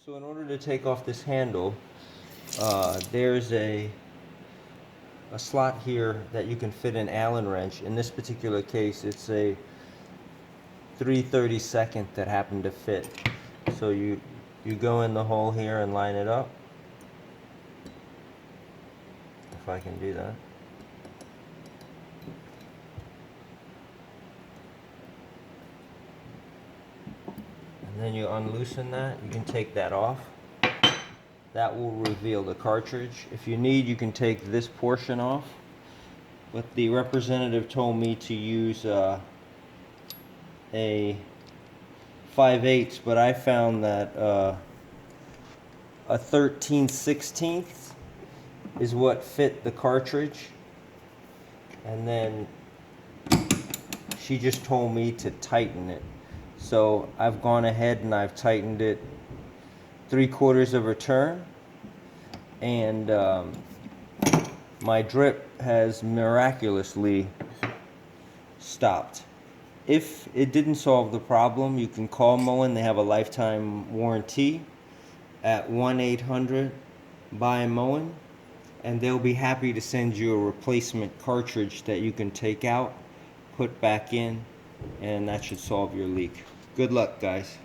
So in order to take off this handle, there's a slot here that you can fit an Allen wrench. In this particular case, it's a 3/32 that happened to fit. So you go in the hole here and line it up. If I can do that. And then you unloosen that. You can take that off. That will reveal the cartridge. If you need, you can take this portion off. But the representative told me to use a 5/8, but I found that a 13/16 is what fit the cartridge. And then she just told me to tighten it. So I've gone ahead and I've tightened it 3/4 of a turn, and my drip has miraculously stopped. If it didn't solve the problem, you can call Moen. They have a lifetime warranty at 1-800-BUY-MOEN, and they'll be happy to send you a replacement cartridge that you can take out, put back in, and that should solve your leak. Good luck, guys.